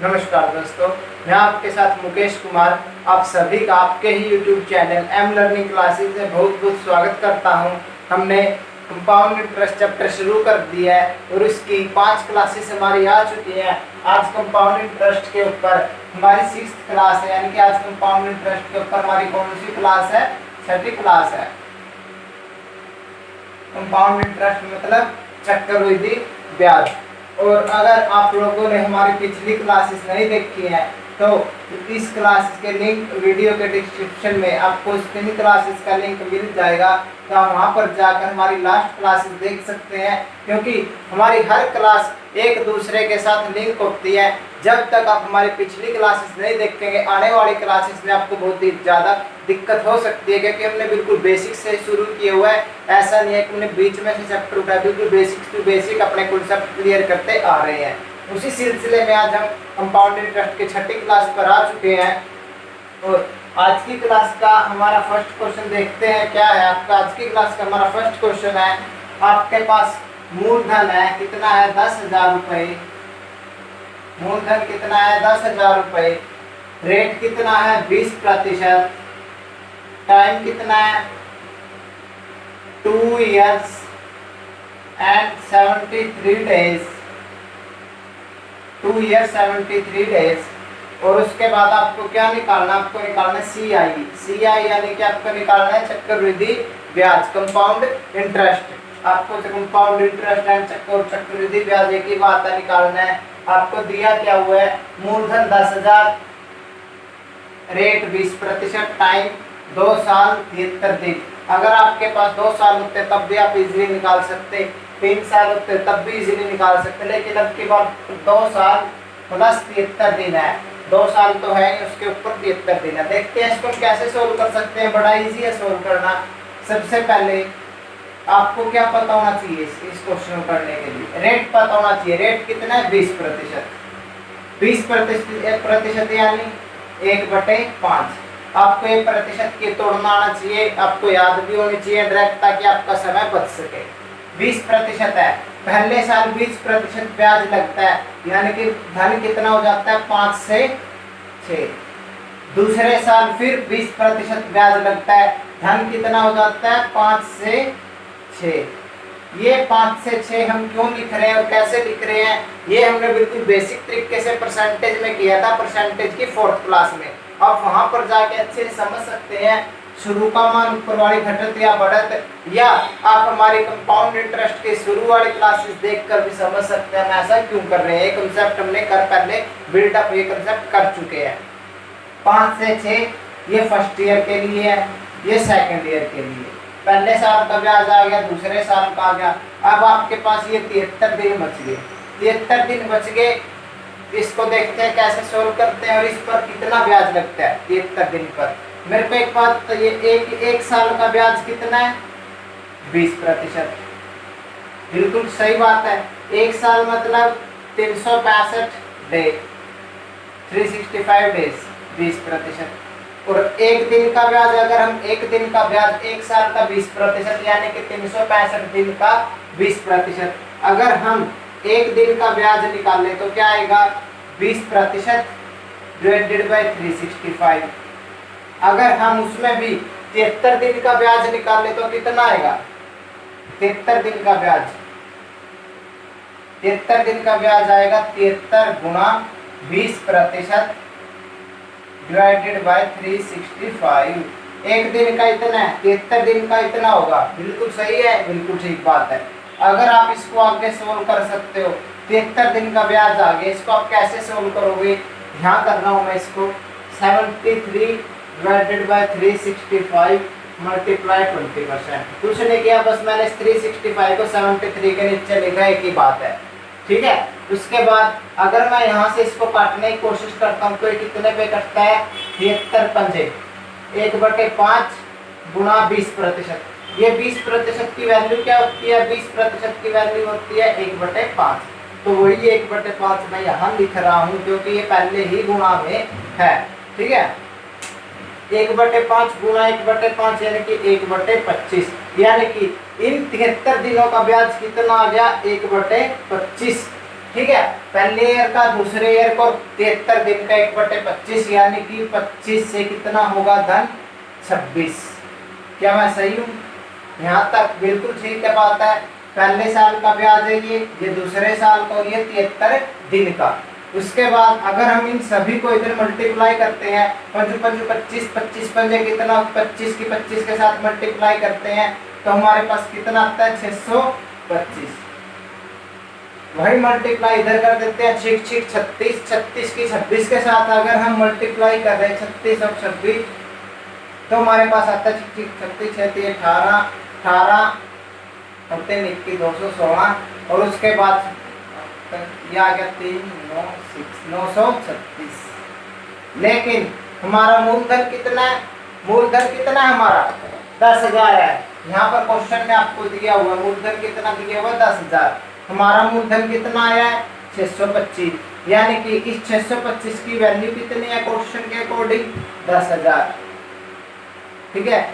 नमस्कार दोस्तों, मैं आपके साथ मुकेश कुमार आप सभी का आपके ही YouTube channel am learning classes में बहुत बहुत स्वागत करता हूं। हमने कंपाउंड इंटरेस्ट चैप्टर शुरू कर दिया है और उसकी 5 क्लासेस हमारी आ चुकी हैं। आज कंपाउंड इंटरेस्ट के ऊपर हमारी 6th क्लास है, यानी कि आज कंपाउंड इंटरेस्ट के ऊपर हमारी कौन सी क्लास है? 6ठी क्लास है। कंपाउंड इंटरेस्ट मतलब चक्रवृद्धि ब्याज। और अगर आप लोगों ने हमारी पिछली क्लासेस नहीं देखी है तो इस क्लासेस के लिंक वीडियो के डिस्क्रिप्शन में आपको पिछली क्लासेस का लिंक मिल जाएगा, तो आप वहां पर जाकर हमारी लास्ट क्लासेस देख सकते हैं, क्योंकि हमारी हर क्लास एक दूसरे के साथ लिंक होती है। जब तक आप हमारी पिछली क्लासेस नहीं देखेंगे, आने वाली क्लासेस में आपको बहुत ही ज़्यादा दिक्कत हो सकती है, क्योंकि हमने बिल्कुल बेसिक से शुरू किया हुआ है। ऐसा नहीं है कि हमने बीच में से चैप्टर उठाया, बिल्कुल बेसिक टू बेसिक अपने कॉन्सेप्ट क्लियर करते आ रहे हैं। उसी सिलसिले में आज हम कंपाउंड इंटरेस्ट के 6ठी क्लास पर आ चुके हैं और आज की क्लास का हमारा फर्स्ट क्वेश्चन देखते हैं क्या है। आपका आज की क्लास का हमारा फर्स्ट क्वेश्चन है, आपके पास मूलधन है, कितना है? 10,000 रुपये। मूलधन कितना है? 10,000 रुपये। रेट कितना है? 20%। टाइम कितना है? 2 years and 73 days। 2 years 73 days। और उसके बाद आपको क्या निकालना? आपको निकालना है CI यानी कि आपको निकालना है चक्रवृद्धि ब्याज, कंपाउंड इंटरेस्ट। आपको कंपाउंड इंटरेस्ट एंड चक्रवृद्धि ब्याज एक ही बात है, निकालना है। आपको दिया क्या हुआ है? मूलधन 10,000, रेट 20%, टाइम 2 साल 73 दिन। अगर आपके पास 2 साल होते तब भी आप इजीली निकाल सकते, 3 साल होते तब भी इजीली निकाल सकते, लेकिन अब की बात 2 साल प्लस 73 दिन है। 2 साल तो है, उसके ऊपर 73 दिन है। देखते हैं इसको कैसे सोल्व कर सकते हैं। बड़ा इजी है सोल्व करना। सबसे पहले आपको क्या पता होना चाहिए इस क्वेश्चन को करने के लिए? रेट पता होना चाहिए। रेट कितना है? 20%। 20% यानी 1/5। आपको 1% की तोड़ना आना चाहिए, आपको याद भी होनी चाहिए डायरेक्ट, ताकि आपका समय बच सके। 20% है, पहले साल 20% ब्याज लगता है, यानी कि धन कितना हो जाता है? 5 से 6। दूसरे साल फिर 20% ब्याज लगता है, धन कितना हो जाता है? 5 से 6। ये 5 से 6 हम क्यों लिख रहे हैं और कैसे लिख रहे हैं? ये हमने बिल्कुल बेसिक तरीके से परसेंटेज में किया था, परसेंटेज की 4th क्लास में। आप वहां पर जाके अच्छे से समझ सकते हैं। शुरू का मान ऊपर वाली घटत या बढ़त, या आप हमारी कंपाउंड इंटरेस्ट के शुरू वाली क्लासेस देखकर भी समझ सकते हैं हम ऐसा क्यों कर रहे हैं। ये कंसेप्ट हमने पहले बिल्डअप ये कंसेप्ट कर चुके हैं। 5 से 6 ये फर्स्ट ईयर के लिए है, ये सेकंड ईयर के लिए। पहले साल का ब्याज आ गया, दूसरे साल का आ गया। अब आपके पास ये 73 दिन बच गए। 73 दिन बच गए, इसको देखते हैं कैसे सोल्व करते हैं और इस पर कितना ब्याज लगता है 73 दिन पर। मेरे को एक बात तो ये एक साल का ब्याज कितना है? 20%। बिल्कुल सही बात है। एक साल मतलब 365 डे, 365 डेज, 20%। और एक दिन का ब्याज, अगर हम एक दिन का ब्याज, एक साल का 20% यानी कि 365 दिन का 20%। अगर हम एक दिन का ब्याज निकालें तो क्या आएगा? 20% डिवाइडेड बाय 365। अगर हम उसमें भी 73 दिन का ब्याज निकालें तो कितना आएगा? 73 दिन का ब्याज, 73 दिन का ब्याज आएगा 73 गुना 20% डिवाइडेड बाय 365। एक दिन का इतना है, 73 दिन का इतना होगा। बिल्कुल सही है, बिल्कुल ठीक बात है। अगर आप इसको आगे सोल्व कर सकते हो, 73 दिन का ब्याज आ गया, इसको आप कैसे सोल्व करोगे? ध्यान करना हूँ मैं इसको। 73 डिवाइडेड बाय 365 मल्टीप्लाई 20%। कुछ नहीं किया, बस मैंने 365 को 73 के नीचे लिखा, एक ही बात है। ठीक है। उसके बाद अगर मैं यहाँ से इसको काटने की कोशिश करता हूँ तो ये कितने पे कटता है? 73 पंजे 1/5 गुणा 20%। ये 20% की वैल्यू क्या होती है? 20% की वैल्यू होती है 1/5। तो वही 1/5 मैं यहाँ लिख रहा हूँ, क्योंकि ये पहले ही गुणा में है। ठीक है। 1/5 गुणा 1/5 यानी कि 1/25, यानी कि इन 73 दिनों का ब्याज कितना आ गया? 1/25। ठीक है, पहले ईयर का दूसरे ईयर को 73 दिन का 1/25, यानी कि 25 से कितना होगा धन 26। क्या मैं सही हूँ? यहाँ तक बिल्कुल ठीक है बात है। पहले साल का ब्याज है ये दूसरे साल का, ये 73 दिन का। उसके बाद अगर हम इन सभी को इधर मल्टीप्लाई करते हैं, 5 5 25, 25 पंजे कितना, 25 की 25 के साथ मल्टीप्लाई करते हैं तो हमारे पास कितना आता है 625। वही मल्टीप्लाई इधर कर देते हैं, 6 6 36, 36 की 26 के साथ अगर हम मल्टीप्लाई कर रहे हैं 36 और 26 तो हमारे पास आता है 6 36 36 18 18 21 216 और उसके बाद ये आ गया 3 9 6 936। लेकिन हमारा मूलधन कितना है? मूलधन कितना है हमारा? 10,000 है। यहाँ पर क्वेश्चन में आपको दिया हुआ मूलधन कितना दिया हुआ 10,000। हमारा मूलधन कितना आया है 625, यानी कि इस 625 की वैल्यू कितनी है क्वेश्चन के अकॉर्डिंग 10,000। ठीक है,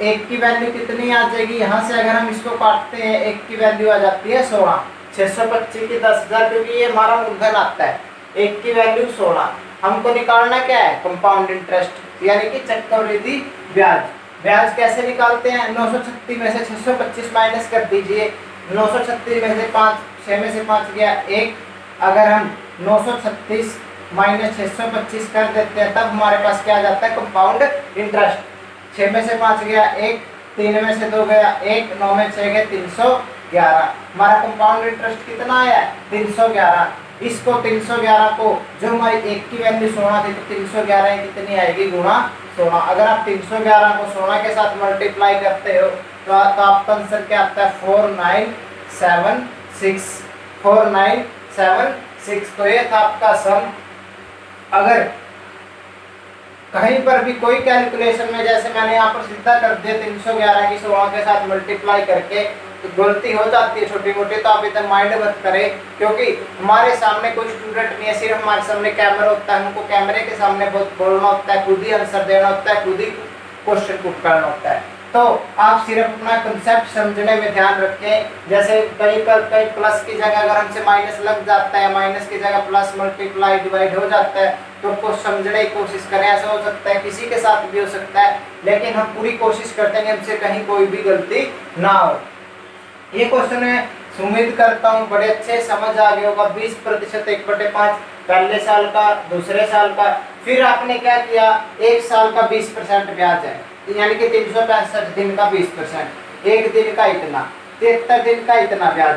एक की वैल्यू कितनी आ जाएगी? यहाँ से अगर हम इसको काटते हैं एक की वैल्यू आ जाती है 16। 625 की 10,000, क्योंकि ये हमारा मूलधन आता है, एक की वैल्यू 16। हमको निकालना क्या है? कंपाउंड इंटरेस्ट, यानी कि चक्रवृद्धि ब्याज। ब्याज कैसे निकालते हैं? 936 में से 625 माइनस कर दीजिए। 936 में से 5, 6 में से 5 गया 1। अगर हम 936 माइनस 625 कर देते हैं तब हमारे पास क्या आ जाता है? Compound interest. 6 में से 5 गया 1, 3 में से 2 गया 1, 9 में 6 गया 311। हमारा कंपाउंड इंटरेस्ट कितना आया? 311। इसको 311 को, जो हमारी एक की वैल्यू 16 थी, तो 311 कितनी आएगी? गुणा 16। अगर आप 311 को 16 के साथ मल्टीप्लाई करते हो तो आपका आंसर क्या आता है? 4976। 4976। तो ये था आपका सम। अगर कहीं पर भी कोई कैलकुलेशन में, जैसे मैंने यहाँ पर सीधा कर दिया 311 की 16 के साथ मल्टीप्लाई करके, तो गलती हो जाती है छोटी मोटी, तो आप इतना माइंड मत करें, क्योंकि हमारे सामने कोई स्टूडेंट नहीं है, सिर्फ हमारे सामने कैमरा होता है, हमको कैमरे के सामने बहुत बोलना होता है, खुद ही आंसर देना होता है, खुद ही क्वेश्चन पुट करना होता है। तो आप सिर्फ अपना कंसेप्ट समझने में ध्यान रखें। जैसे कहीं पर कहीं प्लस की जगह अगर हमसे माइनस लग जाता है, माइनस की जगह प्लस मल्टीप्लाई डिवाइड हो जाता है, तो उसको समझने की कोशिश करें। ऐसा हो सकता है किसी के साथ भी हो सकता है, लेकिन हम पूरी कोशिश करते हैं कि हमसे कहीं कोई भी गलती ना हो। ये क्वेश्चन है, उम्मीद करता हूँ बड़े अच्छे समझ आ गए होगा। 20% 1/5 पहले साल का, दूसरे साल का। फिर आपने क्या किया? एक साल का 20% ब्याज है, यानी कि 365 दिन का 20%, एक दिन का इतना, 73 दिन का इतना ब्याज।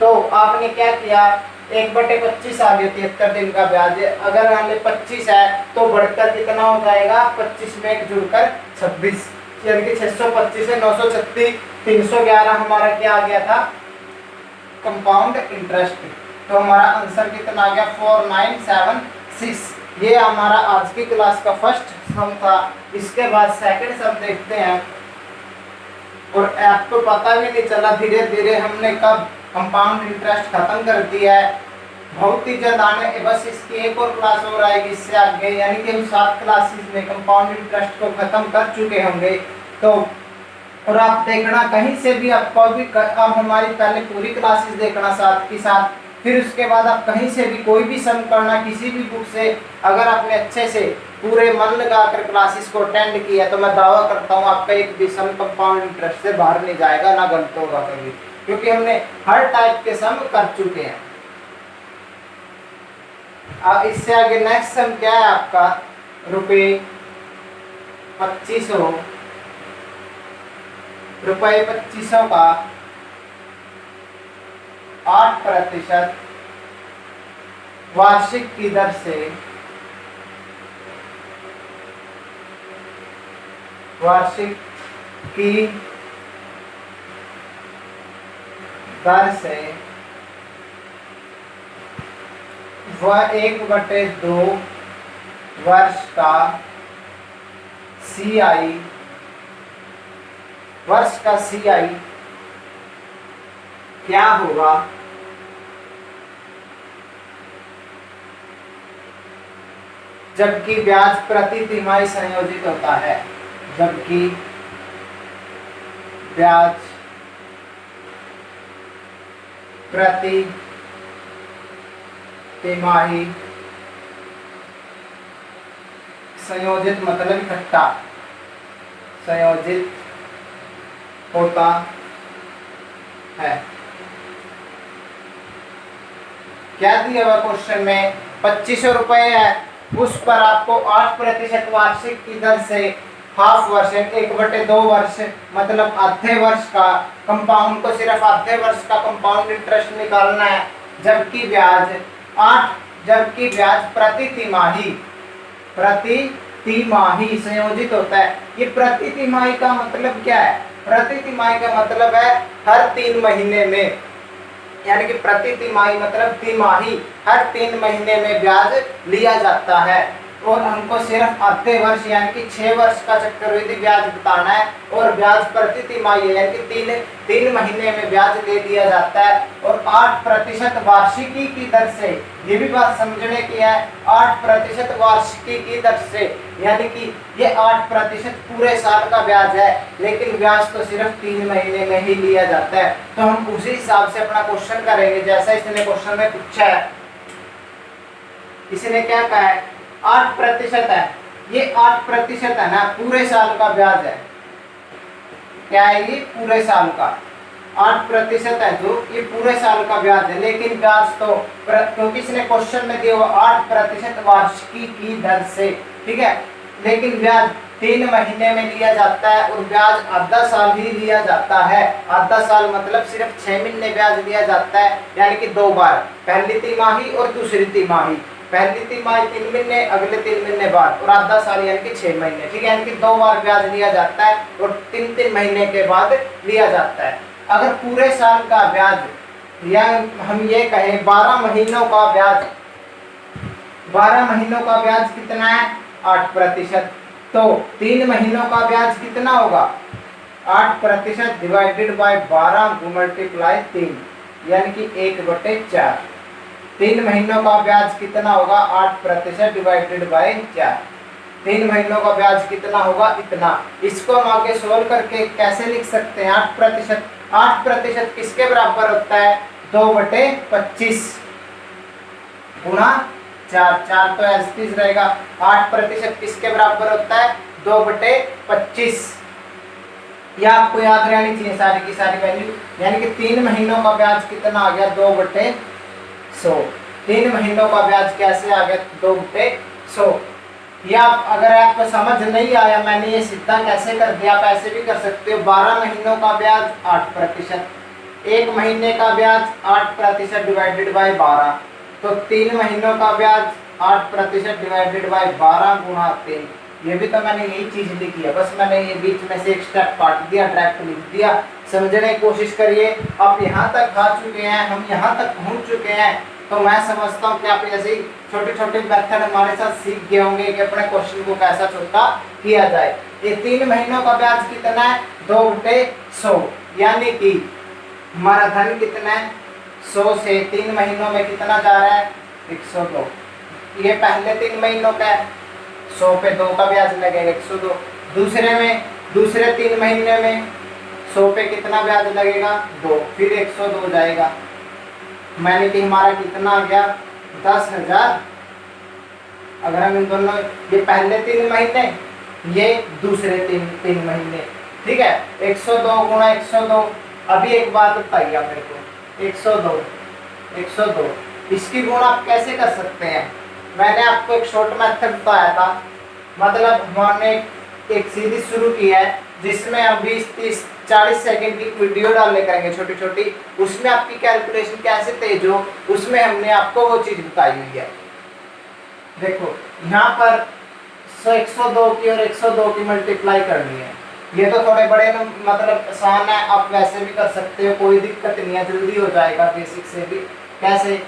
तो आपने क्या किया? 1/25 आ गया 73 दिन का ब्याज। अगर हमने 25 है तो बढ़कर कितना हो जाएगा? 25 में एक जुड़कर 26, यानी कि 625 से 936, 311 हमारा क्या आ गया था? Compound interest. तो हमारा आंसर कितना आ गया? 4976। ये हमारा आज की क्लास का फर्स्ट सम था। इसके बाद सेकंड सम देखते हैं, और आपको पता भी नहीं चला धीरे धीरे हमने कब कंपाउंड इंटरेस्ट खत्म कर दिया है। बहुत ही जल्द आने, बस इसकी एक और क्लास और आएगी इससे आगे, यानी कि हम 7 क्लासेस में कंपाउंड इंटरेस्ट को खत्म कर चुके होंगे। तो और आप देखना कहीं से भी आपको भी, अब हमारी पहले पूरी क्लासेस देखना साथ की साथ, फिर उसके बाद आप कहीं से भी कोई भी सम करना किसी भी बुक से। अगर आपने अच्छे से पूरे मन लगाकर क्लासेस को अटेंड किया तो मैं दावा करता हूँ आपका एक भी सम कंपाउंड इंटरेस्ट से बाहर नहीं जाएगा, ना गलत होगा कभी, क्योंकि हमने हर टाइप के सम कर चुके हैं। अब इससे आगे नेक्स्ट सम क्या है आपका? ₹2500 का 8% वार्षिक की दर से, वार्षिक की दर से वह 1/2 वर्ष का CI, वर्ष का CI क्या होगा? जबकि ब्याज प्रति तिमाही संयोजित होता है, जबकि ब्याज प्रति तिमाही संयोजित मतलब इकट्ठा संयोजित होता है। क्या दिया हुआ क्वेश्चन में 2500 रुपए है, उस पर आपको 8% वार्षिक की दर से हाफ वर्ष 1/2 वर्ष मतलब आधे वर्ष का कंपाउंड को सिर्फ आधे वर्ष का कंपाउंड इंटरेस्ट निकालना है, जबकि ब्याज प्रति तिमाही संयोजित होता है। ये प्रति तिमाही का मतलब क्या है? प्रति तिमाही का मतलब है हर 3 महीने में, यानी कि प्रति तिमाही मतलब तिमाही हर 3 महीने में ब्याज लिया जाता है और हमको सिर्फ आधे वर्ष यानी कि 6 वर्ष का चक्रवृद्धि ब्याज बताना है और ब्याज प्रति तिमाही है यानी कि 3 महीने में ब्याज ले लिया जाता है और 8% वार्षिकी की दर से, ये भी बात समझने की है, 8% वार्षिकी की दर से यानी कि ये 8% पूरे साल का ब्याज है, लेकिन ब्याज तो सिर्फ 3 महीने में ही लिया जाता है। तो हम उसी हिसाब से अपना क्वेश्चन करेंगे जैसा इसने क्वेश्चन में पूछा है। इसने क्या कहा है? 8% है, ये 8% है ना, पूरे साल का ब्याज है। क्या है ये? पूरे साल का 8% है जो ये पूरे साल का ब्याज है, लेकिन ब्याज तो क्योंकि इसने क्वेश्चन में दिया हुआ 8% वार्षिकी की दर से, ठीक है, लेकिन ब्याज 3 महीने में लिया जाता है और ब्याज आधा साल ही लिया जाता है। आधा साल मतलब सिर्फ 6 महीने ब्याज लिया जाता है, यानी कि 2 बार, पहली तिमाही और दूसरी तिमाही। पहली तिमाही 3 महीने, अगले 3 महीने बाद और आधा साल यानी कि 6 महीने, ठीक है, यानी कि 2 बार ब्याज लिया जाता है और 3-3 महीने के बाद लिया जाता है। अगर पूरे साल का ब्याज या हम ये कहें 12 महीनों का ब्याज, 12 महीनों का ब्याज कितना है? 8%। तो 3 महीनों का ब्याज कितना होगा? 8% डिवाइडेड बाय 12 मल्टीप्लाई 3 यानी कि 1/4। 3 महीनों का ब्याज कितना होगा? 8% डिवाइडेड बाय 4। 3 महीनों का ब्याज कितना होगा? इतना। इसको हम आगे सोल्व करके कैसे लिख सकते हैं? 8% किसके बराबर होता है? 2/25 गुणा 4 तो एज इट रहेगा। 8% किसके बराबर होता है? 2/25। यह आपको याद रहनी चाहिए सारी की सारी वैल्यू, यानी कि 3 महीनों का ब्याज कितना आ गया? 2/100। 3 महीनों का ब्याज कैसे आ गया? 2/100। या अगर आपको समझ नहीं आया मैंने ये सीधा कैसे कर दिया, आप ऐसे भी कर सकते हो। 12 महीनों का ब्याज 8%, 1 महीने का ब्याज 8% डिवाइडेड बाय 12, तो 3 महीनों का ब्याज 8% डिवाइडेड बाय 12 गुणा 3। ये भी तो मैंने यही चीज लिखी है, बस मैंने ये बीच में से एक स्टेप काट दिया, डायरेक्ट लिख दिया। समझने की कोशिश करिए। आप यहाँ तक आ चुके हैं, हम यहाँ तक पहुँच चुके हैं, तो मैं समझता हूँ कि आप ऐसे ही छोटे छोटे मेथड हमारे साथ सीख गए होंगे कि अपने क्वेश्चन को कैसा छोटा किया जाए। ये 3 महीनों का ब्याज कितना है? 2/100, यानी कि हमारा धन कितना है? 100 से 3 महीनों में कितना जा रहा है? 102। ये पहले 3 महीनों का है, 100 पे 2 का ब्याज लगेगा 102। दूसरे 3 महीने में 100 पे कितना ब्याज लगेगा? 2, फिर 102 जाएगा, मैंने कि हमारा कितना आ गया? 10,000। अगर हम इन दोनों, ये पहले 3 महीने, ये दूसरे 3 महीने, ठीक है, 102 गुणा 102। अभी एक बात बताइए आप मेरे को, 102 इसकी गुणा आप कैसे कर सकते हैं? मैंने आपको एक शॉर्ट मेथड बताया था, मतलब हमने एक सीरीज शुरू की है जिसमें हम 20, 30, 40 सेकंड की वीडियो डालने करेंगे छोटी छोटी, उसमें आपकी कैलकुलेशन कैसे तेज हो उसमें हमने आपको वो चीज बताई हुई है। देखो यहाँ पर 102 की और 102 की मल्टीप्लाई करनी है। ये तो थोड़े बड़े मतलब आसान है, आप वैसे भी कर सकते हो, कोई दिक्कत नहीं है, जल्दी हो जाएगा बेसिक से भी। कैसे?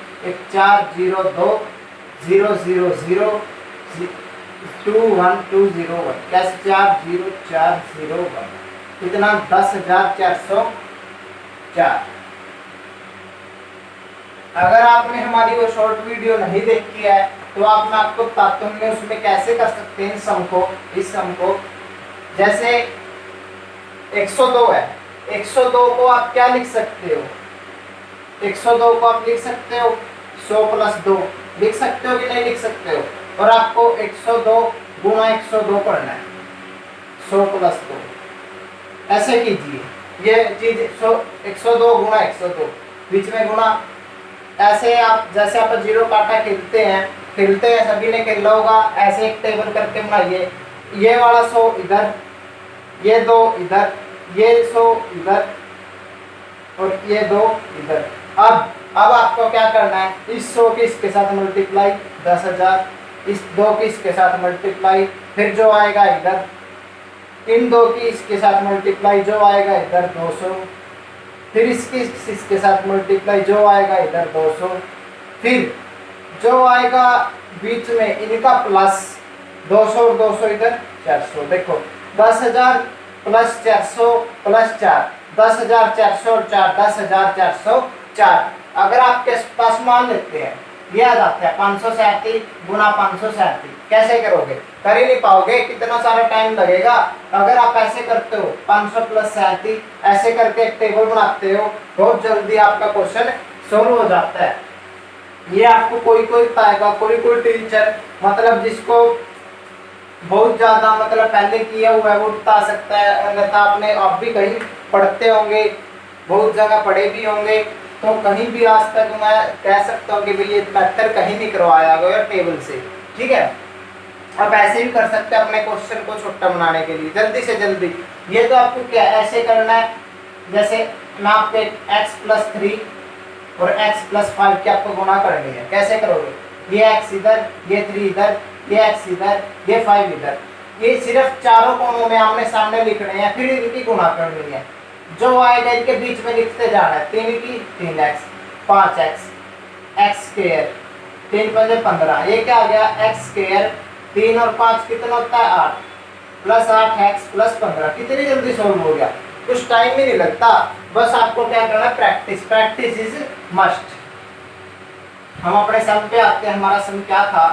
40201 कैसे? 40401 कितना? 10,404। अगर आपने हमारी वो शॉर्ट वीडियो नहीं देखी है तो आपको बताता हूँ उसमें कैसे कर सकते हैं इस सम को। जैसे 102 है, 102 को आप क्या लिख सकते हो? 102 को आप लिख सकते हो 100 + 2, लिख सकते हो कि नहीं लिख सकते हो? और आपको 102 गुणा 102 पढ़ना है, 100 प्लस 2, ऐसे कीजिए। ये चीज 102 गुणा 102 बीच में गुणा, ऐसे आप जैसे आप जीरो काटा खेलते हैं सभी ने खेला होगा, ऐसे एक टेबल करके बनाइए। ये वाला 100 इधर, ये 2 इधर, ये 100 इधर और ये 2 इधर। अब आपको क्या करना है, इस 100 की इसके साथ मल्टीप्लाई 10,000, इस 2 की इसके साथ मल्टीप्लाई, फिर जो आएगा इधर, इन 2 की इसके साथ मल्टीप्लाई, जो आएगा इधर 200, फिर इसके साथ मल्टीप्लाई, जो आएगा इधर 200, फिर जो आएगा बीच में इनका प्लस 200 और 200 इधर 400। देखो 10,000 प्लस 400 प्लस 4, 10,400 और 4, 10,404। अगर आपके पास मान लेते हैं ये आ जाता है 537 गुणा 537, कैसे करोगे? कर ही नहीं पाओगे, कितना सारा टाइम लगेगा। अगर आप ऐसे करते हो 500 प्लस 37 ऐसे करके एक टेबल बनाते हो, बहुत जल्दी आपका क्वेश्चन सोल्व हो जाता है। ये आपको कोई बताएगा, कोई टीचर मतलब जिसको बहुत ज्यादा मतलब पहले किया हुआ है वो बता सकता है, अन्यथा आपने आप भी कहीं पढ़ते होंगे, बहुत जगह पढ़े भी होंगे, तो कहीं भी आज तक मैं कह सकता हूँ कि भाई ये मेथड कहीं नहीं करवाया गया टेबल से। ठीक है, आप ऐसे भी कर सकते हैं अपने क्वेश्चन को छोटा बनाने के लिए जल्दी से जल्दी। ये तो आपको क्या ऐसे करना है, जैसे मैं आपको x प्लस 3 और x प्लस 5 की आपको गुणा करनी है। कैसे करोगे? ये x इधर, ये 3 इधर, ये x इधर, ये 5 इधर, ये सिर्फ चारों कोनों में आमने सामने लिखने हैं, फिर इनकी गुणा करनी है। जो आएगा इनके बीच में लिखते जाना है। 3 की 3x, 5x, x स्क्वायर, 3 पंजे 15, ये क्या आ गया x स्क्वायर, 3 और 5 कितना होता है 8, प्लस 8x प्लस 15। कितनी जल्दी सोल्व हो गया, कुछ टाइम ही नहीं लगता। बस आपको क्या करना है, प्रैक्टिस, प्रैक्टिस इज मस्ट। हम अपने सम पे आते हैं। हमारा सम क्या था?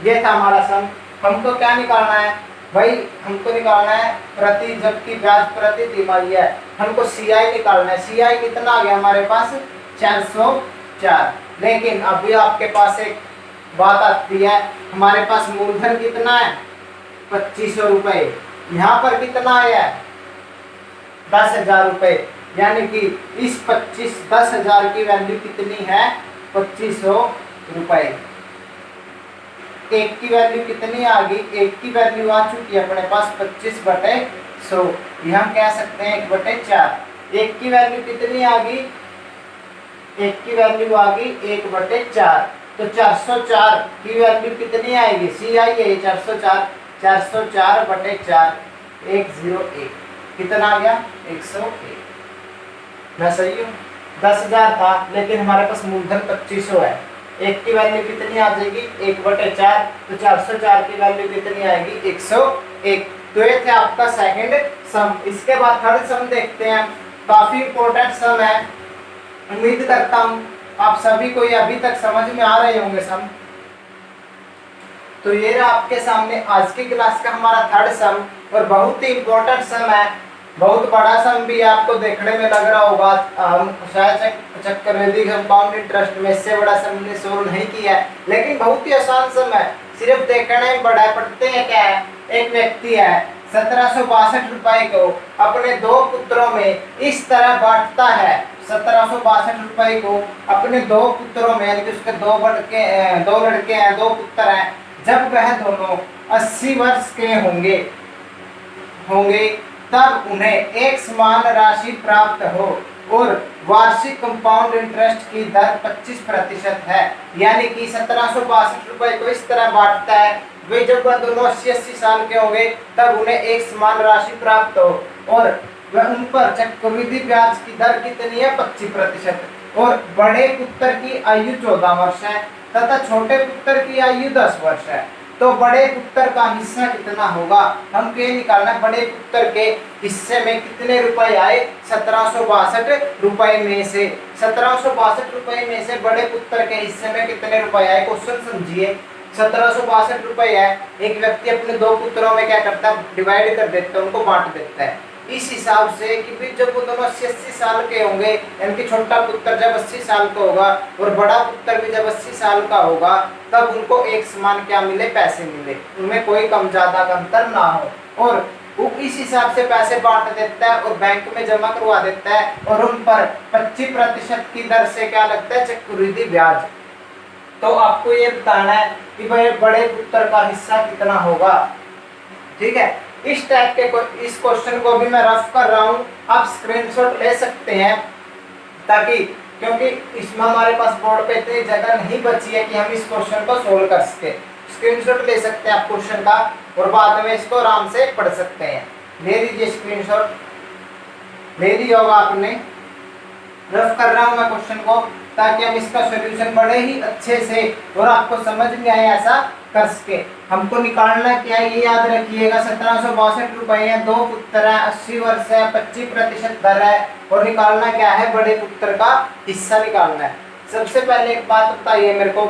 ये था हमारा सम। हमको क्या निकालना है भाई? हमको निकालना है प्रति, जबकि ब्याज प्रति तिमाही है, हमको CI निकालना है। CI कितना आ गया हमारे पास? 404। लेकिन अभी आपके पास एक बात आती है, हमारे पास मूलधन कितना है? 2500 रुपए। यहाँ पर कितना आया है? 10,000 रुपए। यानी कि इस 10,000 की वैल्यू कितनी है? 2500 रुपए। एक की वैल्यू कितनी आ गई? एक की वैल्यू आ चुकी है अपने पास 25/100। हम कह सकते हैं 1/4। एक की वैल्यू कितनी आ गई? एक की वैल्यू आ गई 1/4। तो 404 की वैल्यू कितनी आएगी? CI है 404, 404/4, 101। कितना आ गया? 101। मैं सही हूँ? 10,000 था लेकिन हमारे पास मूलधन 2500 है। एक की वैल्यू कितनी आ जाएगी? 1/4। तो 404 की वैल्यू कितनी आएगी? 101। तो ये थे आपका सेकंड सम। इसके बाद थर्ड सम देखते हैं। काफी इंपॉर्टेंट सम है, उम्मीद करता हूँ आप सभी को ये अभी तक समझ में आ रहे होंगे सम। तो ये रहा आपके सामने आज की क्लास का हमारा थर्ड सम, और बहुत ही इंपॉर्टेंट सम है। बहुत बड़ा सम भी आपको देखने में लग रहा होगा, हम शायद चक्रवृद्धि कंपाउंड इंटरेस्ट में इससे बड़ा सम ने सोल्व नहीं किया है, लेकिन बहुत ही आसान सम है, सिर्फ देखने में बड़ा है। पढ़ते हैं क्या है? एक व्यक्ति है 1762 रुपए को अपने 2 पुत्रों में इस तरह बांटता है। 1762 रुपए को अपने 2 पुत्रों में, यानी कि उसके 2 लड़के हैं, 2 पुत्र हैं। जब वह दोनों 80 वर्ष के होंगे तब उन्हें एक समान राशि प्राप्त हो और वार्षिक कंपाउंड इंटरेस्ट की दर 25% है। यानी कि 1762 रुपए को इस तरह बांटता है, वे जब वह दोनों 80 साल के होंगे तब उन्हें एक समान राशि प्राप्त हो और वह उन पर चक्रवृद्धि ब्याज की दर कितनी है? 25%। और बड़े पुत्र की आयु 14 वर्ष है तथा छोटे पुत्र की आयु 10 वर्ष है। तो बड़े पुत्र का हिस्सा कितना होगा? हमको ये निकालना है बड़े पुत्र के हिस्से में कितने रुपए आए? 1762 रुपए में से। 1762 रुपए में से बड़े पुत्र के हिस्से में कितने रुपए आए? क्वेश्चन समझिए। 1762 रुपए है, एक व्यक्ति अपने 2 पुत्रों में क्या करता है? डिवाइड कर देता है, उनको बांट देता है। इस हिसाब से कि भी जब वो दोनों 80 साल के होंगे, यानी कि छोटा पुत्र जब 80 साल का होगा और बड़ा पुत्र भी जब 80 साल का होगा, तब उनको एक समान क्या मिले, पैसे मिले, उनमें कोई कम ज्यादा का अंतर ना हो। और वो इस हिसाब से पैसे बांट देता है और बैंक में जमा करवा देता है, और उन पर 25% की दर से क्या लगता है, चक्रवृद्धि ब्याज। तो आपको ये बताना है कि भाई बड़े पुत्र का हिस्सा कितना होगा। ठीक है, इस टाइप के इस क्वेश्चन को भी मैं रफ कर रहा हूँ, आप स्क्रीनशॉट ले सकते हैं, ताकि क्योंकि इसमें हमारे पास बोर्ड पे इतनी जगह नहीं बची है कि हम इस क्वेश्चन को सोल्व कर सके। स्क्रीनशॉट ले सकते हैं आप क्वेश्चन का, और बाद में इसको आराम से पढ़ सकते हैं। ले लीजिए स्क्रीनशॉट, ले लिया होगा आपने। रफ कर रहा हूँ मैं क्वेश्चन को, ताकि हम इसका सॉल्यूशन बड़े ही अच्छे से और आपको समझ में आए ऐसा कर सके। हमको निकालना क्या है, ये याद रखिएगा। 1762 रुपए है, 2 पुत्र है, 80 वर्ष है, 25% दर है, और निकालना क्या है, बड़े पुत्र का हिस्सा निकालना है। सबसे पहले एक बात बताइए मेरे को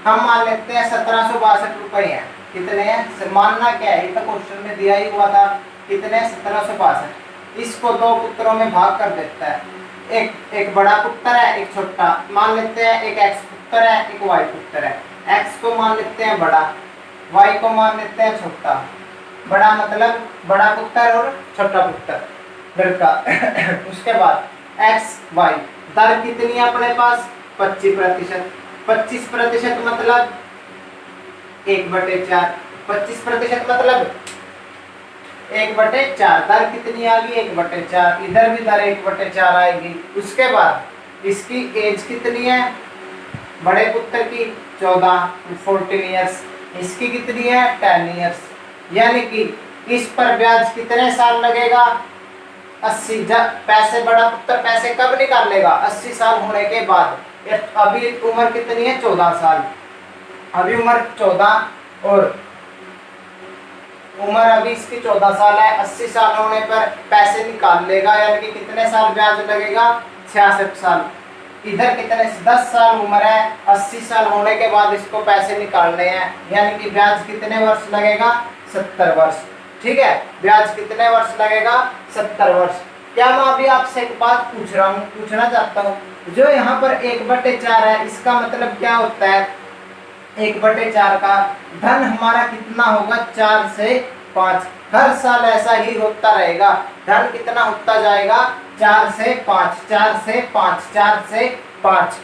हम मान लेते हैं 1762 रुपए है, कितने हैं, मानना क्या है, ये तो क्वेश्चन में दिया ही हुआ था, कितने 1762। इसको 2 पुत्रों में भाग कर देता है, एक बड़ा पुत्र है, एक छोटा। मान लेते हैं एक एक्स पुत्र है, एक वाई पुत्र है। एक्स को मान लेते हैं बड़ा, वाई को मान लेते हैं छोटा। बड़ा मतलब बड़ा पुत्र और छोटा पुत्र लड़का उसके बाद एक्स वाई, दर कितनी है अपने पास, 25%। 25% मतलब 1/4। 25% मतलब 1/4। दर कितनी आ गई, 1/4। इधर भी दर 1/4 आएगी। उसके बाद इसकी एज कितनी है, बड़े पुत्र की 14 ईयर्स, इसकी कितनी है 10 ईयर्स, यानी कि इस पर ब्याज कितने साल लगेगा, 80। जब पैसे बड़ा पुत्र पैसे कब निकालेगा, 80 साल होने के बाद। अभी उम्र कितनी है, 14 साल। अभी उम्र 14 और उम्र अभी इसकी 14 साल है। 80 साल होने पर पैसे निकाल लेगा, यानी कि कितने साल ब्याज लगेगा, 66 साल। इधर कितने 10 साल उम्र है, 80 साल होने के बाद इसको पैसे निकालने हैं, यानी कि ब्याज कितने वर्ष लगेगा, 70 वर्ष। ठीक है, ब्याज कितने वर्ष लगेगा, 70 वर्ष। क्या मैं अभी आपसे एक बात पूछना चाहता हूँ, जो यहाँ पर 1/4 है, इसका मतलब क्या होता है, 1/4 का धन हमारा कितना होगा, 4 से 5। हर साल ऐसा ही होता रहेगा, धन कितना होता जाएगा, 4 से 5, 4 से 5, 4 से 5।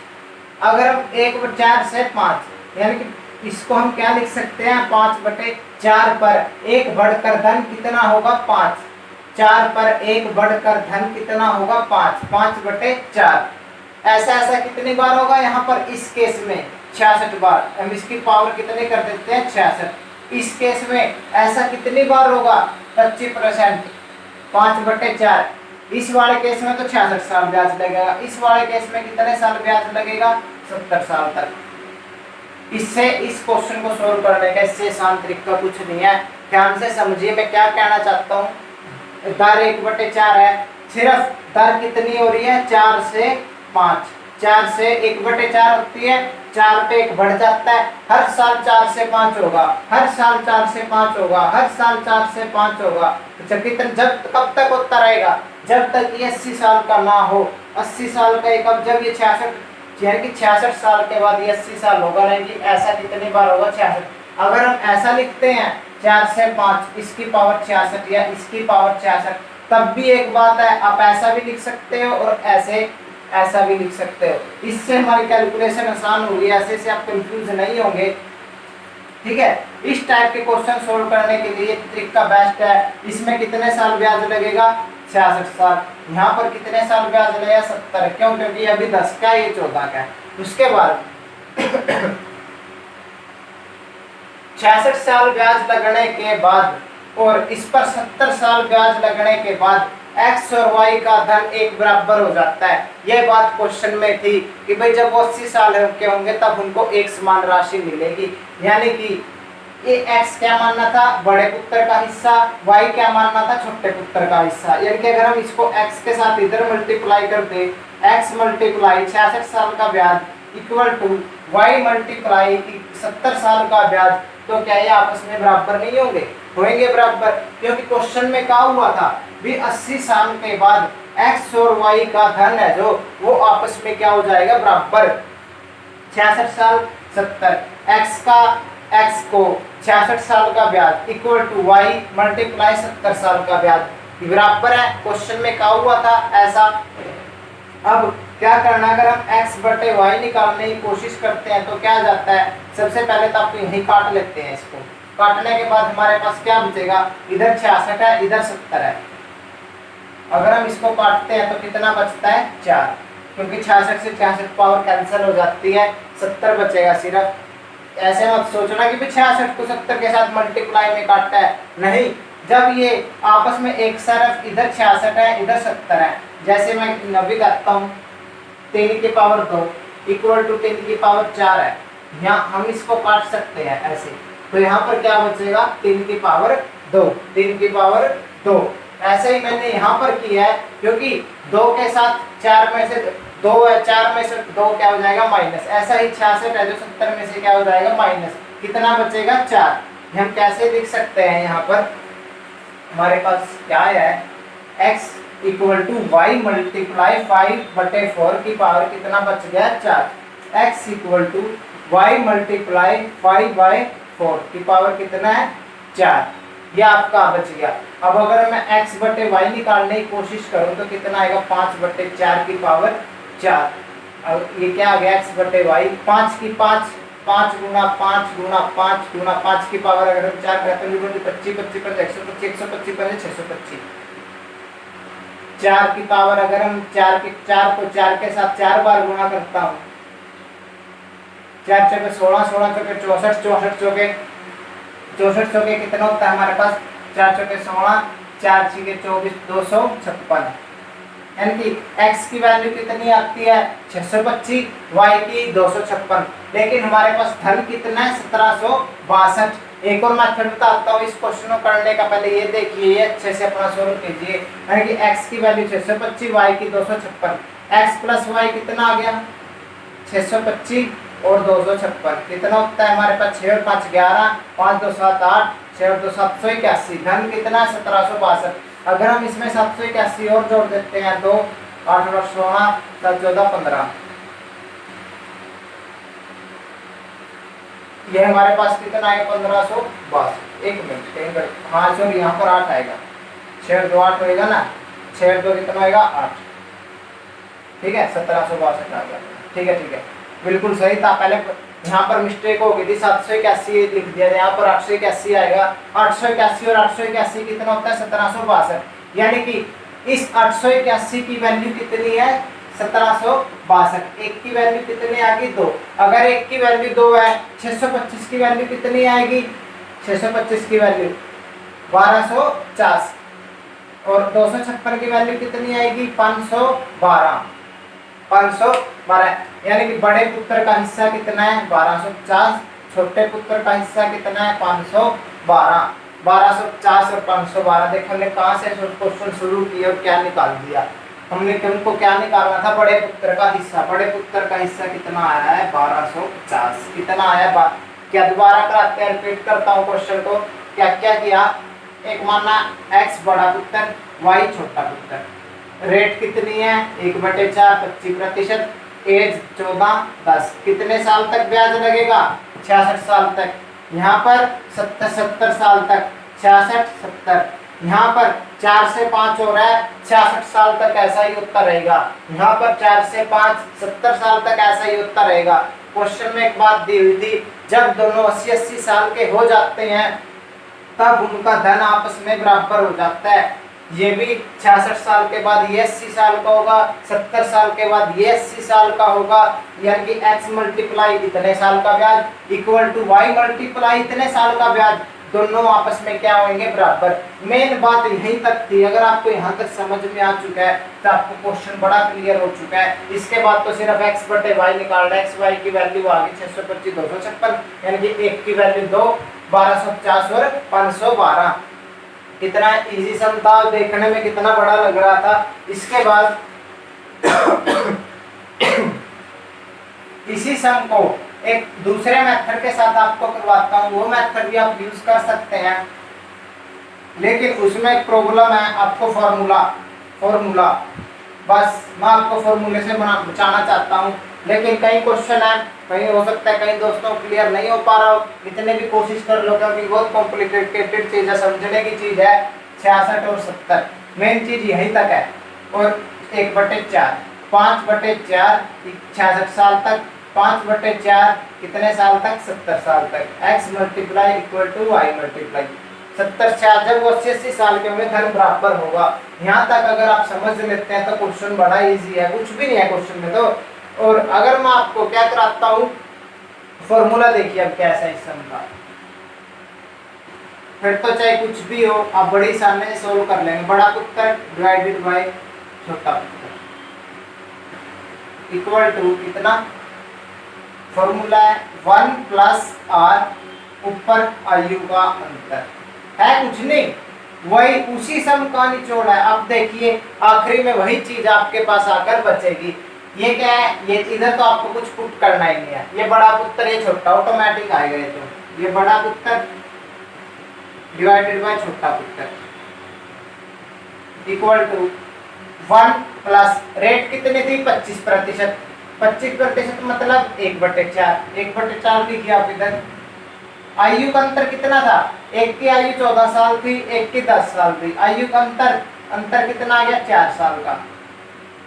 अगर हम 1/4 से 5, यानी कि इसको हम क्या लिख सकते हैं, 5/4 पर 1 बढ़कर धन कितना होगा, 5। 4 पर 1 बढ़कर धन कितना होगा, 5। 5/4 ऐसा कितनी बार होगा, यहाँ पर इस केस में 66 बार। हम इसकी पावर कितने कर देते हैं, 66। इस केस में ऐसा कितनी बार होगा, 25%, 5/4। इस वाले केस में तो 66 साल ब्याज लगेगा, इस वाले केस में कितने साल ब्याज लगेगा, 70 साल तक। इससे इस क्वेश्चन को सोल्व करने का इससे आसान तरीका कुछ नहीं है। ध्यान से समझिए मैं क्या कहना चाहता हूँ। दर 1/4 है, सिर्फ दर कितनी हो रही है, 4 से 5। 4 से 1/4 होती है, 4 पे 1 बढ़ जाता है, हर साल 4 से 5 होगा, हर साल 4 से 5 होगा, हर साल 4 से 5 होगा। जब कब तक होता रहेगा, जब तक ये 80 साल का ना हो। 80 साल का कब, जब ये 66, यानी कि 66 साल के बाद ये 80 साल होगा, नहीं कि ऐसा कितनी बार होगा, 66। अगर हम ऐसा लिखते हैं 4 से 5, इसकी पावर 66 या इसकी पावर 66, तब भी एक बात है, आप ऐसा भी लिख सकते हो और ऐसा भी लिख सकते हो। इससे हमारी कैलकुलेशन आसान होगी, ऐसे से आप कंफ्यूज नहीं होंगे। ठीक है, इस टाइप के क्वेश्चन सोल्व करने के लिए तरीका बेस्ट है। इसमें कितने साल ब्याज लगेगा, 66 साल। यहाँ पर कितने साल ब्याज लगेगा, 70। क्यों, क्योंकि अभी 10 का है, ये 14 का है। उसके बाद 66 साल ब्याज लगने के बाद और इस पर 70 साल ब्याज लगने के बाद एक्स और वाई का धन एक बराबर हो जाता है। यह बात क्वेश्चन में थी कि भाई जब वो 80 साल के होंगे तब उनको एक समान राशि मिलेगी, यानी कि ये एक्स क्या मानना था, बड़े पुत्र का हिस्सा, वाई क्या मानना था, छोटे पुत्र का हिस्सा। यानी कि अगर हम इसको एक्स के साथ इधर मल्टीप्लाई कर दे, एक्स मल्टीप्लाई 66 साल का ब्याज इक्वल टू वाई मल्टीप्लाई 70 साल का ब्याज, तो क्या ये आपस में बराबर नहीं होंगे? होंगे बराबर, क्योंकि क्वेश्चन में क्या हुआ था भी 80 साल के बाद x और y का धन है जो वो आपस में क्या हो जाएगा? बराबर। 66 साल 70, x को 66 साल का ब्याज इक्वल टू y मल्टीप्लाई 70 साल का ब्याज बराबर है। क्वेश्चन में क्या हुआ था ऐसा। अब क्या करना, अगर हम x बटे y निकालने की कोशिश करते हैं तो क्या जाता है, सबसे पहले तो आप यही काट लेते हैं। इसको काटने के बाद हमारे पास क्या बचेगा, इधर 66 है इधर 70 है। अगर हम इसको काटते हैं तो कितना बचता है? 4, क्योंकि 66 से 66 पावर कैंसिल हो जाती है, 70 बचेगा सिर्फ। ऐसे मत सोचना कि 66 को 70 के साथ मल्टीप्लाई में काटता है, नहीं। जब ये आपस में एक तरफ इधर 66 है इधर 70 है, जैसे मैं 90 करता हूँ 3 की पावर 2 इक्वल टू 3 की पावर 4 है, यहाँ हम इसको काट सकते हैं ऐसे। तो यहाँ पर क्या बचेगा? 3 की पावर 2, 3 की पावर 2। ऐसे ही मैंने यहाँ पर किया है, क्योंकि 2 के साथ 4 में से 2 है, 4 में से 2 क्या हो जाएगा? माइनस। ऐसा ही 66 है जो 70 में से क्या हो जाएगा? माइनस। कितना बचेगा? 4। हम कैसे लिख सकते हैं? यहाँ पर हमारे पास क्या है, x equal to y multiply 5/4 की पावर कितना बच गया? 4। x equal to y multiply 5/4 की पावर कितना है? 4। ये आपका बच गया। अब अगर मैं x बटे वाई निकालने की कोशिश करूं तो कितना आएगा? 5/4 की पावर 4। अब ये क्या आ गया? x बटे वाई 5 की 5 5 गुना 5 गुना 5 गुना 5 की पावर अगर हम 4 करते हैं तो 25 25 पर 125 125 पर 625। 4 की पावर अगर हम 4 को 4 के साथ 4 बार गुणा करता हूँ, 4 चौके 16 16 चौके 64 64 चौके 64 चौके कितना होता है हमारे पास? 4 चौके 16 4 छीके 24 256। यानी कि x की वैल्यू कितनी आती है? 625, y की 256। लेकिन हमारे पास धन कितना है? 1762। एक और मेथड बताता हूँ इस क्वेश्चन को करने का, पहले ये देखिए, ये अच्छे से अपना सोल्व कीजिए। यानी कि x की वैल्यू 625, y की 256, x प्लस y कितना आ गया? 625 और 256 कितना होता है हमारे पास? 6 और 5 11, 5 2 7 8, 6 और 2 781। धन कितना है? 1762। अगर हम इसमें 781 और जोड़ देते हैं 2 8 और 16 7 14 15, ये हमारे पास कितना आएगा? 1562। एक मिनट, हाँ सॉरी, यहाँ पर 8 आएगा। 6 और 2 8 होएगा ना, 6 और 2 कितना आएगा? 8। ठीक है, 1762 आ गया। ठीक है, बिल्कुल सही था। पहले यहाँ पर मिस्टेक हो गई थी, 781 लिख दिया, यहाँ पर 881 आएगा। 881 और 881 कितना होता है? 1762। यानी कि इस 881 की वैल्यू कितनी है? 1762। एक की वैल्यू कितनी आएगी? 2। अगर एक की वैल्यू 2 है, 625 की वैल्यू कितनी आएगी? 625 की वैल्यू 1250 और 256 की वैल्यू कितनी आएगी? 512। 512 यानी कि बड़े पुत्र का हिस्सा कितना है? 1250। छोटे पुत्र का हिस्सा कितना है? 512। 1250 और 512। देखो हमने कहाँ से क्वेश्चन शुरू किया और क्या निकाल दिया। हमने तुमको क्या निकालना था? बड़े पुत्र का हिस्सा। बड़े पुत्र का हिस्सा कितना आया है? 1250। कितना आया? क्या दोबारा कराते हैं, रिपीट करता हूँ क्वेश्चन को। क्या क्या किया? एक मानना x बड़ा पुत्र, y छोटा पुत्र। रेट कितनी है? 1/4 25%। एज 14 10। कितने साल तक ब्याज लगेगा? 66 साल तक। यहाँ पर 70 साल तक। 66 70। यहाँ पर 4 से 5 हो रहा है, 66 साल तक ऐसा ही उत्तर रहेगा। यहाँ पर 4 से 5 70 साल तक ऐसा ही उत्तर रहेगा। क्वेश्चन में एक बात दी हुई थी, जब दोनों 80-80 साल के हो जाते हैं तब उनका धन आपस में बराबर हो जाता है। ये भी 66 साल के बाद ये 80 साल का होगा, 70 साल के बाद ये 80 साल का होगा। यानी कि x मल्टीप्लाई इतने साल का ब्याज इक्वल टू y मल्टीप्लाई इतने साल का ब्याज, दोनों आपस में क्या होंगे? बराबर। मेन बात यहीं तक थी। अगर आपको यहाँ तक समझ में आ चुका है तो आपको क्वेश्चन बड़ा क्लियर हो चुका है। इसके बाद तो सिर्फ x बटे y निकालना है। x y की वैल्यू आ गई 625 256, यानी कि एक की वैल्यू 2 1250 और 512। कितना इजी सम था, देखने में कितना बड़ा लग रहा था। इसके बाद इसी सम को एक दूसरे मेथड के साथ आपको करवाता हूँ, वो मेथड भी आप यूज कर सकते हैं, लेकिन उसमें एक प्रॉब्लम है, आपको फॉर्मूला बस मैं आपको फॉर्मूले से बचाना चाहता हूँ। लेकिन कई क्वेश्चन है, कहीं हो सकता है कई दोस्तों क्लियर नहीं हो पा रहा हो, इतने भी कोशिश कर लो क्योंकि बहुत कॉम्प्लिकेटेड चीज है, समझने की चीज है। 66 और 70 मेन चीज यही तक है। और 1/4 5/4 66 साल तक, 5/4 कितने साल तक, 70 साल तक। x multiply equal to y multiply 70 से जब वो 80 साल के होंगे धन बराबर होगा। यहाँ तक अगर आप समझ लेते हैं तो क्वेश्चन बड़ा इजी है, कुछ भी नहीं है क्वेश्चन में तो। और अगर मैं आपको क्या कराता हूँ, फॉर्मूला देखिए अब कैसा है इस सम का, फिर तो चाहे कुछ भी हो आप बड़ी आसानी से सोल्व कर लेंगे। बड़ा पुत्र डिवाइडेड बाय छोटा पुत्र इक्वल टू कितना, फॉर्मूला है 1 प्लस r ऊपर आयु का अंतर है, कुछ नहीं, वही उसी सम का निचोड़ है। अब देखिए आखिरी में वही चीज आपके पास आकर बचेगी। ये क्या है, ये इधर तो आपको कुछ पुट करना ही नहीं है, ये बड़ा पुत्र ये छोटा ऑटोमेटिक आएगा। ये तो ये बड़ा पुत्र डिवाइडेड बाय छोटा पुत्र इक्वल टू 1 प्लस रेट कितनी थी 25%, 25% मतलब 1/4, 1/4 लिखिए आप इधर। आयु का अंतर कितना था, एक की आयु 14 साल थी, एक की 10 साल थी, आयु का अंतर कितना आ गया 4 साल का।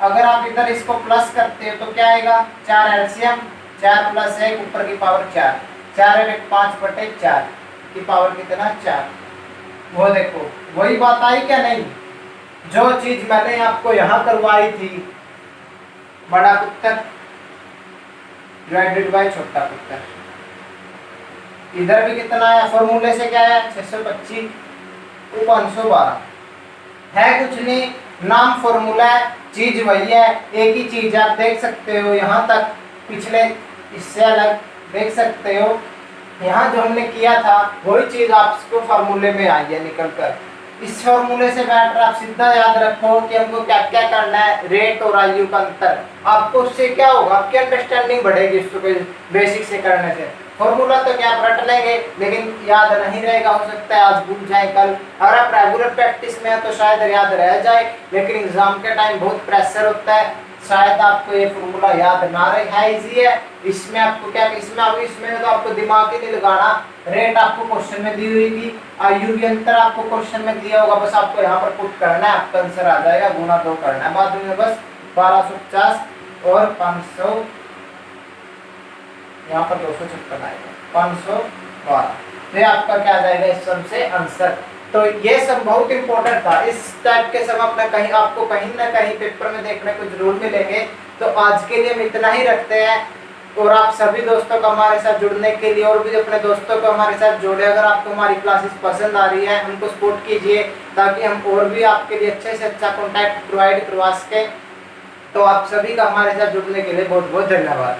अगर आप इधर इसको प्लस करते हो तो क्या आएगा, 4 एलसीएम 4 प्लस 1 ऊपर की पावर 4, 4 और 1 5/4 की पावर कितना 4। वो देखो वही बात आई क्या नहीं, जो चीज मैंने आपको यहाँ करवाई थी, बड़ा पुत्र डिवाइडेड बाय छोटा पुत्र, इधर भी कितना है, फॉर्मूले से क्या है 625 को 512 है, कुछ नहीं, नाम फॉर्मूला है, चीज वही है, एक ही चीज आप देख सकते हो। यहाँ तक पिछले इससे अलग देख सकते हो, यहाँ जो हमने किया था वही चीज आपको फॉर्मूले में आई है निकल कर। इस फॉर्मूले से बैटर आप सीधा याद रखो कि हमको क्या क्या करना है, रेट और आयु का अंतर। आपको उससे क्या होगा, आपकी अंडरस्टैंडिंग बढ़ेगी इसको बेसिक से करने से। फॉर्मूला तो क्या आप रट लेंगे लेकिन याद नहीं रहेगा, हो सकता है आज भूल जाए कल। अगर आप रेगुलर प्रैक्टिस में है तो शायद याद रह जाए, लेकिन एग्जाम के टाइम बहुत प्रेशर होता है, शायद आपको ये फॉर्मूला याद ना रहे। है इजी है, इसमें आपको क्या, इसमें तो आपको दिमाग ही नहीं लगाना। रेट आपको क्वेश्चन में दी हुई थी, आयु भी अंतर आपको क्वेश्चन में दिया होगा, बस आपको यहाँ पर पुट करना है, आपका आंसर आ जाएगा, गुना 2 करना है। बाद में बस 1250 और 500, यहाँ पर 256 आएगा, 512, तो आपका क्या आ जाएगा इस सम से आंसर। तो ये सब बहुत इंपॉर्टेंट था, इस टाइप के सम अपना कहीं आपको कहीं ना कहीं पेपर में देखने को जरूर मिलेंगे। तो आज के लिए हम इतना ही रखते हैं, और आप सभी दोस्तों को हमारे साथ जुड़ने के लिए और भी अपने दोस्तों को हमारे साथ जोड़े। अगर आपको हमारी क्लासेस पसंद आ रही है हमको सपोर्ट कीजिए, ताकि हम और भी आपके लिए अच्छे से अच्छा कॉन्टैक्ट प्रोवाइड करवा सकें। तो आप सभी का हमारे साथ जुड़ने के लिए बहुत बहुत धन्यवाद।